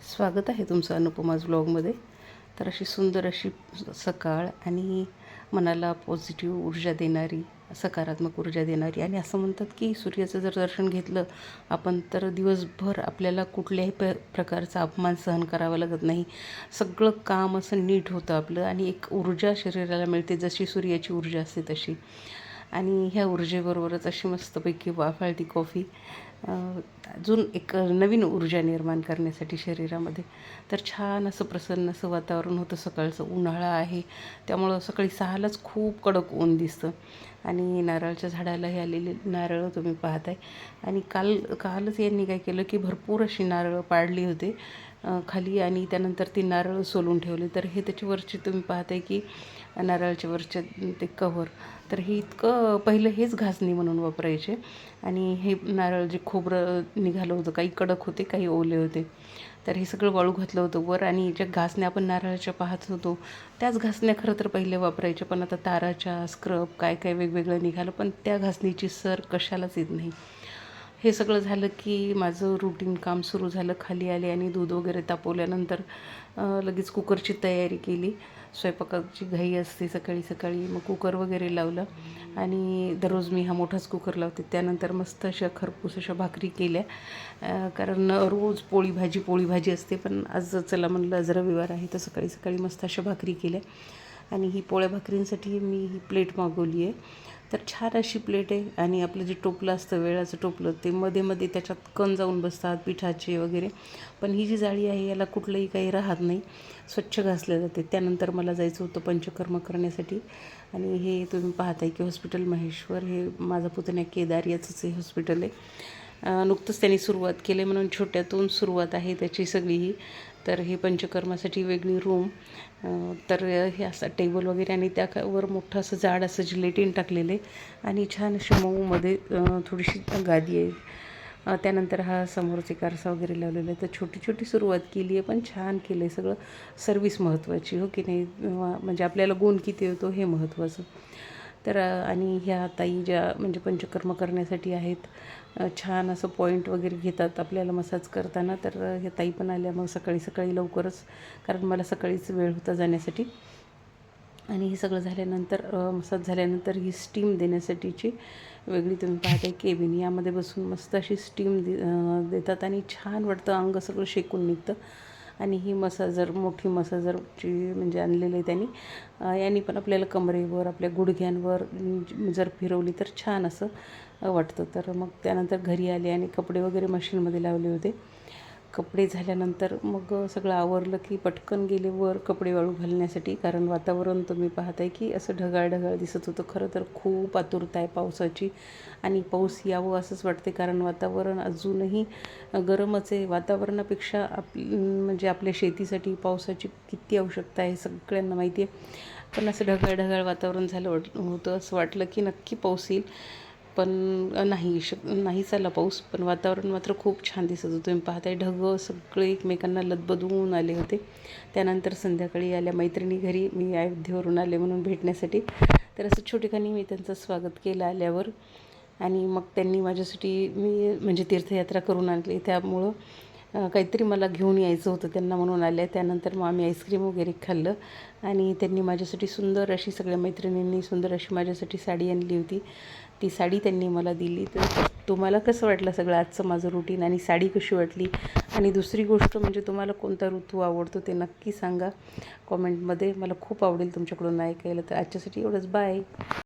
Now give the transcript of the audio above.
स्वागत आहे तुमचं अनुपमाज ब्लॉगमध्ये. तर अशी सुंदर अशी सकाळ आणि मनाला पॉझिटिव्ह ऊर्जा देणारी, सकारात्मक ऊर्जा देणारी, आणि असं म्हणतात की सूर्याचं जर दर्शन घेतलं आपण तर दिवसभर आपल्याला कुठल्याही प्रकारचा अपमान सहन करावा लागत नाही. सगळं काम असं नीट होतं आपलं आणि एक ऊर्जा शरीराला मिळते, जशी सूर्याची ऊर्जा असते तशी. आणि ह्या ऊर्जेबरोबरच अशी मस्तपैकी वाफाळती कॉफी अजून एक नवीन ऊर्जा निर्माण करण्यासाठी शरीरामध्ये. तर छान असं प्रसन्न असं वातावरण होतं. सकाळचं उन्हाळा आहे त्यामुळं सकाळी 6लाच खूप कडक ऊन दिसतं आणि नारळाच्या झाडालाही आलेले नारळ तुम्ही पाहताय. आणि कालच यांनी काय केलं की भरपूर अशी नारळ पाडली होते खाली आणि त्यानंतर ती नारळ सोलून ठेवले. तर हे त्याच्यावरचे तुम्ही पाहताय की नारळाच्या वरचे ते कव्हर, तर हे इतकं पहिलं हेच घासणी म्हणून वापरायचे. आणि हे नारळ जे खोबरं निघालं होतं, काही कडक होते काही ओले होते, तर हे सगळं वाळू घातलं होतं वर. आणि ज्या घासण्या आपण नारळाच्या पाहत होतो त्याच घासण्या खरं तर पहिले वापरायच्या, पण आता ताराच्या स्क्रब काय काय वेगवेगळं निघालं, पण त्या घासणीची सर कशालाच येत नाही. हे सगळं झालं की माझं रुटीन काम सुरू झालं. खाली आले आणि दूध वगैरे तापवल्यानंतर लगेच कुकरची तयारी केली. स्वयंपाकाची घाई असते सकाळी सकाळी, मग कुकर वगैरे लावलं. आणि दररोज मी हा मोठाच कुकर लावते. त्यानंतर मस्त अशा खरपूस अशा भाकरी केल्या, कारण रोज पोळी भाजी असते, पण आज चला म्हणलं आज रविवार आहे तर सकाळी सकाळी मस्त अशा भाकरी केल्या. आणि ही पोळ्या भाकरींसाठी मी ही प्लेट मागवली आहे. तर छान अशी प्लेट आहे आणि आपलं जे टोपलं असतं वेळाचं टोपलं, ते मध्ये मध्ये त्याच्यात कण जाऊन बसतात पिठाचे वगैरे, पण ही जी जाळी आहे याला कुठलंही काही राहत नाही, स्वच्छ घासले जाते. त्यानंतर मला जायचं होतं पंचकर्म करण्यासाठी. आणि हे तुम्ही पाहताय की हॉस्पिटल महेश्वर, हे माझा पुतण्या केदार याचंच हे हॉस्पिटल आहे. नुकतंच त्यांनी सुरुवात केली म्हणून छोट्यातून सुरुवात आहे त्याची सगळी ही. तर हे पंचकर्मासाठी वेगळी रूम, तर हे असं टेबल वगैरे आणि त्यावर मोठं असं जाड असं जिलेटिन टाकलेले आणि छान अशी मऊमध्ये थोडीशी गादी आहे. त्यानंतर हा समोरचे आरसा वगैरे लावलेला आहे. तर छोटी छोटी सुरुवात केली आहे, पण छान केलं आहे सगळं. सर्विस महत्त्वाची, हो की नाही? म्हणजे आपल्याला गुण किती होतो हे महत्त्वाचं. तर आणि ह्या ताई ज्या म्हणजे पंचकर्म करण्यासाठी आहेत, छान असं पॉईंट वगैरे घेतात आपल्याला मसाज करताना. तर ह्या ताई पण आल्या मग सकाळी सकाळी लवकरच, कारण मला सकाळीच वेळ होता जाण्यासाठी. आणि हे सगळं झाल्यानंतर मसाज झाल्यानंतर ही स्टीम देण्यासाठीची वेगळी तुम्ही पाहताय केबिन, यामध्ये बसून मस्त अशी स्टीम देतात आणि छान वाटतं, अंग सगळं शेकून निघतं. आणि ही मसाजर मोठी मसाजरची म्हणजे आणलेलं आहे त्यांनी, यांनी पण आपल्याला कमरेवर आपल्या गुडघ्यांवर जर फिरवली तर छान असं वाटतं. तर मग त्यानंतर घरी आले आणि कपडे वगैरे मशीनमध्ये लावले होते. कपडे झाल्यानंतर मग सगळं आवरलं की पटकन गेले वर कपडे वाळू घालण्यासाठी, कारण वातावरण तुम्ही पाहताय की असं ढगाळ ढगाळ दिसत होतं. खरं तर खूप आतुरता आहे पावसाची आणि पाऊस यावं असंच वाटते, कारण वातावरण अजूनही गरमच आहे. वातावरणापेक्षा म्हणजे आपल्या शेतीसाठी पावसाची किती आवश्यकता आहे सगळ्यांना माहिती आहे. पण असं ढगाळ ढगाळ वातावरण झालं होतं, असं वाटलं की नक्की पाऊस येईल, पण नाही झाला पाऊस. पण वातावरण मात्र खूप छान दिसत होतं. तुम्ही पाहताय ढगं सगळे एकमेकांना लदबदवून आले होते. त्यानंतर संध्याकाळी आल्या मैत्रिणी घरी, मी अयोध्येवरून आले म्हणून भेटण्यासाठी. तर असं छोटेखानी मी त्यांचं स्वागत केलं आल्यावर. आणि मग त्यांनी माझ्यासाठी, मी म्हणजे तीर्थयात्रा करून आणली त्यामुळं काहीतरी मला घेऊन यायचं होतं त्यांना म्हणून आल्या. त्यानंतर मग आम्ही आईस्क्रीम वगैरे खाल्लं आणि त्यांनी माझ्यासाठी सुंदर अशी, सगळ्या मैत्रिणींनी सुंदर अशी माझ्यासाठी साडी आणली होती. ती साडी त्यांनी मला दिली. तर तुम्हाला कसं वाटलं सगळं आजचं माझं रुटीन आणि साडी कशी वाटली? आणि दुसरी गोष्ट म्हणजे तुम्हाला कोणता ऋतू आवडतो ते नक्की सांगा कॉमेंटमध्ये. मला खूप आवडेल तुमच्याकडून ऐकायला. तर आजच्यासाठी एवढंच, बाय.